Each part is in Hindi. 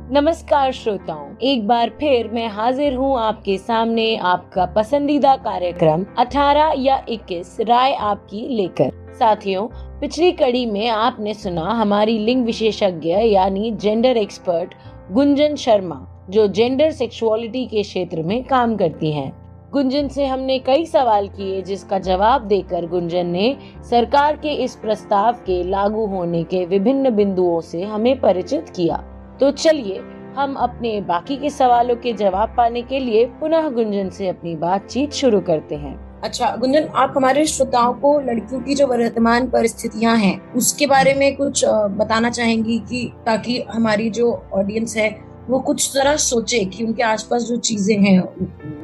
नमस्कार श्रोताओं, एक बार फिर मैं हाजिर हूँ आपके सामने आपका पसंदीदा कार्यक्रम 18 या 21 राय आपकी लेकर। साथियों, पिछली कड़ी में आपने सुना हमारी लिंग विशेषज्ञ यानी जेंडर एक्सपर्ट गुंजन शर्मा, जो जेंडर सेक्सुअलिटी के क्षेत्र में काम करती हैं। गुंजन से हमने कई सवाल किए, जिसका जवाब देकर गुंजन ने सरकार के इस प्रस्ताव के लागू होने के विभिन्न बिंदुओं से हमें परिचित किया। तो चलिए हम अपने बाकी के सवालों के जवाब पाने के लिए पुनः गुंजन से अपनी बातचीत शुरू करते हैं। अच्छा गुंजन, आप हमारे श्रोताओं को लड़कियों की जो वर्तमान परिस्थितियां हैं उसके बारे में कुछ बताना चाहेंगी कि ताकि हमारी जो ऑडियंस है वो कुछ तरह सोचे कि उनके आसपास जो चीजें हैं,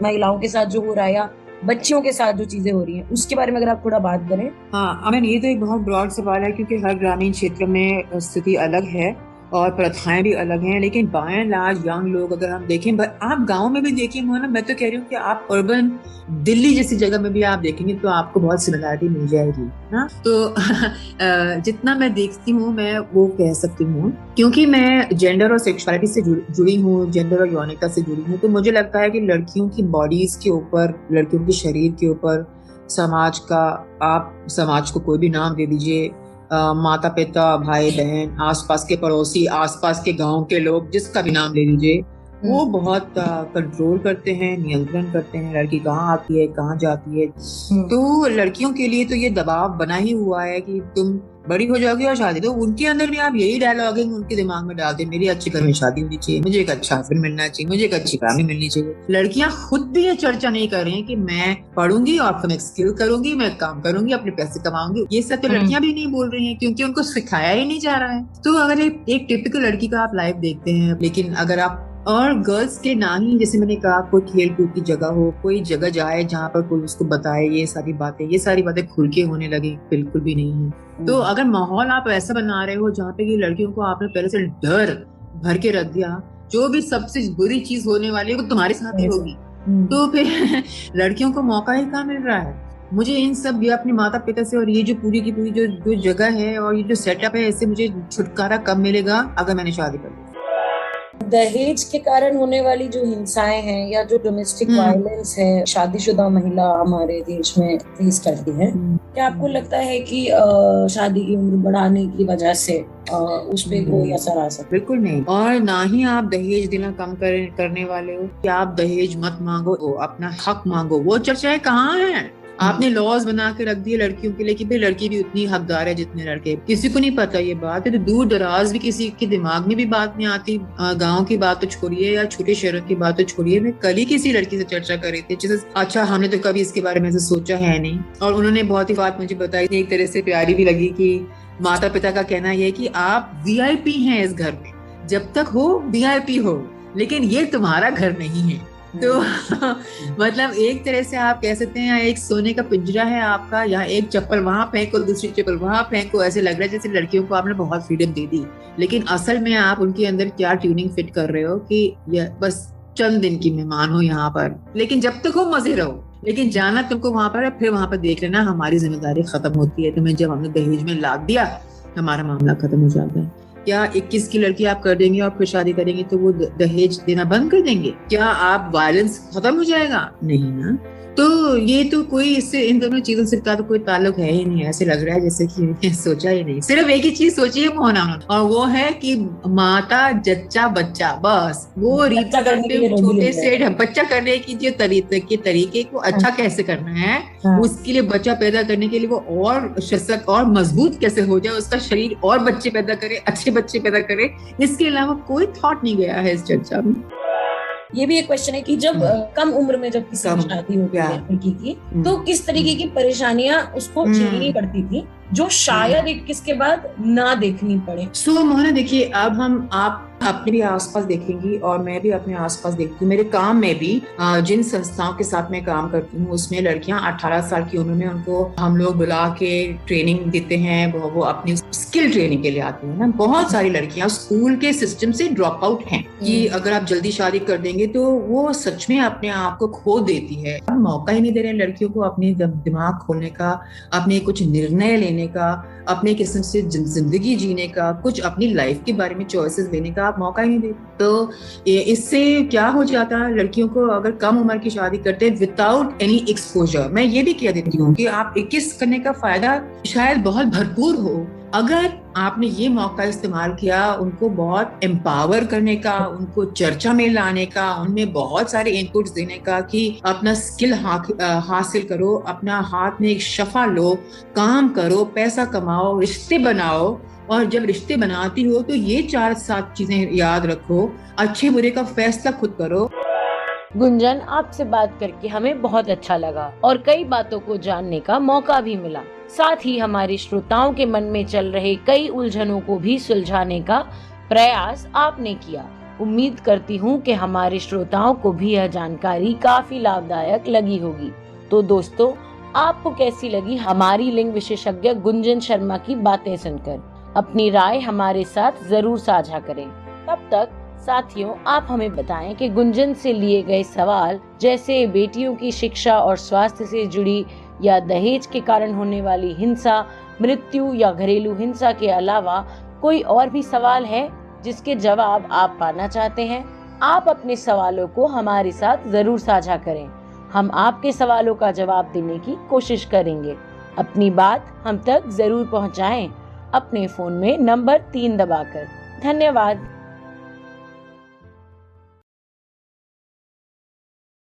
महिलाओं के साथ जो हो रहा है या बच्चियों के साथ जो चीजें हो रही हैं, उसके बारे में अगर आप थोड़ा बात करें। हाँ अमन, ये तो एक बहुत ब्रॉड सवाल है क्योंकि हर ग्रामीण क्षेत्र में स्थिति अलग है और प्रथाएं भी अलग हैं। लेकिन बाय एंड लार्ज यंग लोग अगर हम देखें, आप गांव में भी देखिए मोहना, मैं तो कह रही हूँ कि आप अर्बन दिल्ली जैसी जगह में भी आप देखेंगे तो आपको बहुत सिमिलरिटी मिल जाएगी ना। तो जितना मैं देखती हूँ मैं वो कह सकती हूँ, क्योंकि मैं जेंडर और सेक्सुअलिटी से जुड़ी हूँ, जेंडर और यौनिकता से जुड़ी हूँ, तो मुझे लगता है कि लड़कियों की बॉडीज के ऊपर, लड़कियों के शरीर के ऊपर समाज का, आप समाज को कोई भी नाम दे दीजिए, माता पिता, भाई बहन, आसपास के पड़ोसी, आसपास के गांव के लोग, जिसका भी नाम ले लीजिए, वो बहुत कंट्रोल करते हैं, नियंत्रण करते हैं। लड़की कहाँ आती है, कहाँ जाती है। तो लड़कियों के लिए तो ये दबाव बना ही हुआ है कि तुम बड़ी हो जाओगी और शादी। तो उनके अंदर भी आप यही डायलॉग है उनके दिमाग में डालते, मेरी अच्छे घर में शादी होनी चाहिए, मुझे एक अच्छा हस्बैंड मिलना चाहिए, मुझे एक अच्छी फैमिली मिलनी चाहिए। लड़कियां खुद भी ये चर्चा नहीं कर रही हैं कि मैं पढ़ूंगी और फिर मैं स्किल करूंगी, मैं काम करूंगी, अपने पैसे कमाऊंगी। ये सब तो लड़कियां भी नहीं बोल रही हैं क्योंकि उनको सिखाया ही नहीं जा रहा है। तो अगर एक टिपिकल लड़की का आप लाइफ देखते हैं, लेकिन अगर आप और गर्ल्स के ना ही, जैसे मैंने कहा, कोई खेल कूद की जगह हो, कोई जगह जाए जहाँ पर कोई उसको बताए ये सारी बातें खुल के होने लगी, बिल्कुल भी नहीं है। तो अगर माहौल आप ऐसा बना रहे हो जहाँ पे ये लड़कियों को आपने पहले से डर भर के रख दिया, जो भी सबसे बुरी चीज होने वाली है वो तुम्हारे साथ ही होगी, तो फिर लड़कियों को मौका ही कहाँ मिल रहा है। मुझे इन सब, ये अपने माता पिता से और ये जो पूरी की पूरी जो जगह है और ये जो सेटअप है, इससे मुझे छुटकारा कब मिलेगा अगर मैंने शादी कर ली। दहेज के कारण होने वाली जो हिंसाएं हैं या जो डोमेस्टिक वायलेंस है शादीशुदा महिला हमारे देश में फेस करती है, क्या आपको लगता है कि शादी की उम्र बढ़ाने की वजह से उस पे कोई असर आ सकता है? बिल्कुल नहीं। और ना ही आप दहेज देना कम करने वाले हो कि आप दहेज मत मांगो, अपना हक मांगो, वो चर्चाएं कहाँ है। आपने लॉज बना के रख दिए लड़कियों के लिए कि भाई लड़की भी उतनी हकदार है जितने लड़के। किसी को नहीं पता ये बात है, तो दूर दराज भी किसी के दिमाग में भी बात नहीं आती। गांव की बात तो छोड़िए या छोटे शहरों की बात तो छोड़िए, मैं कल ही किसी लड़की से चर्चा कर रही थी, जैसे अच्छा हमने तो कभी इसके बारे में सोचा है नहीं, और उन्होंने बहुत ही बात मुझे बताई, एक तरह से प्यारी भी लगी कि माता पिता का कहना यह है कि आप VIP हैं इस घर में, जब तक हो VIP हो, लेकिन ये तुम्हारा घर नहीं है। तो मतलब एक तरह से आप कह सकते हैं एक सोने का पिंजरा है आपका, यहाँ एक चप्पल वहां फेंको, दूसरी चप्पल वहां फेंको, ऐसे लग रहा है जैसे लड़कियों को आपने बहुत फ्रीडम दे दी, लेकिन असल में आप उनके अंदर क्या ट्यूनिंग फिट कर रहे हो कि बस चंद दिन की मेहमान हो यहाँ पर, लेकिन जब तक हो मजे रहो, लेकिन जाना तुमको वहां पर है, फिर वहां पर देख लेना हमारी जिम्मेदारी खत्म होती है। तुम्हें जब हमने दहेज में लाद दिया, हमारा मामला खत्म हो जाता है। क्या 21 की लड़की आप कर देंगे और फिर शादी करेंगे तो वो दहेज देना बंद कर देंगे? क्या आप वायलेंस खत्म हो जाएगा? नहीं ना। तो ये तो कोई इससे, इन दोनों चीजों से का तो कोई ताल्लुक है ही नहीं। ऐसे लग रहा है जैसे कि सोचा ही नहीं। सिर्फ एक ही चीज सोची है मोहना, और वो है कि माता जच्चा बच्चा, बस वो रिप्रोडक्टिव छोटे से बच्चा करने की जो तरीके को अच्छा कैसे करना है, उसके लिए बच्चा पैदा करने के लिए वो और सशक्त और मजबूत कैसे हो जाए, उसका शरीर और बच्चे पैदा करे, अच्छे बच्चे पैदा करे, इसके अलावा कोई थॉट नहीं गया है इस चर्चा में। ये भी एक क्वेश्चन है कि जब कम उम्र में जब किसी की शादी होती है लड़की की, तो किस तरीके की परेशानियां उसको झेलनी पड़ती थी जो शायद 21 के बाद ना देखनी पड़े। मोहना देखिए, अब आप अपने भी आसपास देखेंगी और मैं भी अपने आसपास देखती हूँ। मेरे काम में भी जिन संस्थाओं के साथ मैं काम करती हूँ उसमें लड़कियां 18 साल की उम्र में उनको हम लोग बुला के ट्रेनिंग देते हैं, वो अपनी स्किल ट्रेनिंग के लिए आती है ना। बहुत सारी लड़कियां स्कूल के सिस्टम से ड्रॉप आउट हैं कि अगर आप जल्दी शादी कर देंगे तो वो सच में अपने आप को खो देती है। अब मौका ही नहीं दे रहे लड़कियों को अपने दिमाग खोलने का, अपने कुछ निर्णय लेने का, अपने किस्म से जिंदगी जीने का, कुछ अपनी लाइफ के बारे में चॉइसेस लेने का आप मौका ही नहीं देते। तो इससे क्या हो जाता है, लड़कियों को अगर कम उम्र की शादी करते हैं विदाउट एनी एक्सपोजर। मैं ये भी कह देती हूँ कि आप 21 करने का फायदा शायद बहुत भरपूर हो अगर आपने ये मौका इस्तेमाल किया उनको बहुत एम्पावर करने का, उनको चर्चा में लाने का, उनमें बहुत सारे इनपुट्स देने का कि अपना स्किल हासिल करो, अपना हाथ में एक शफा लो, काम करो, पैसा कमाओ, रिश्ते बनाओ। और जब रिश्ते बनाती हो तो ये 4-7 चीजें याद रखो, अच्छे बुरे का फैसला खुद करो। गुंजन, आपसे बात करके हमें बहुत अच्छा लगा और कई बातों को जानने का मौका भी मिला। साथ ही हमारे श्रोताओं के मन में चल रहे कई उलझनों को भी सुलझाने का प्रयास आपने किया। उम्मीद करती हूँ कि हमारे श्रोताओं को भी यह जानकारी काफी लाभदायक लगी होगी। तो दोस्तों, आपको कैसी लगी हमारी लिंग विशेषज्ञ गुंजन शर्मा की बातें सुनकर? अपनी राय हमारे साथ जरूर साझा करें। तब तक साथियों, आप हमें बताएं कि गुंजन से लिए गए सवाल जैसे बेटियों की शिक्षा और स्वास्थ्य से जुड़ी या दहेज के कारण होने वाली हिंसा, मृत्यु या घरेलू हिंसा के अलावा कोई और भी सवाल है जिसके जवाब आप पाना चाहते हैं? आप अपने सवालों को हमारे साथ जरूर साझा करें। हम आपके सवालों का जवाब देने की कोशिश करेंगे। अपनी बात हम तक जरूर पहुंचाएं अपने फोन में नंबर 3 दबाकर। धन्यवाद।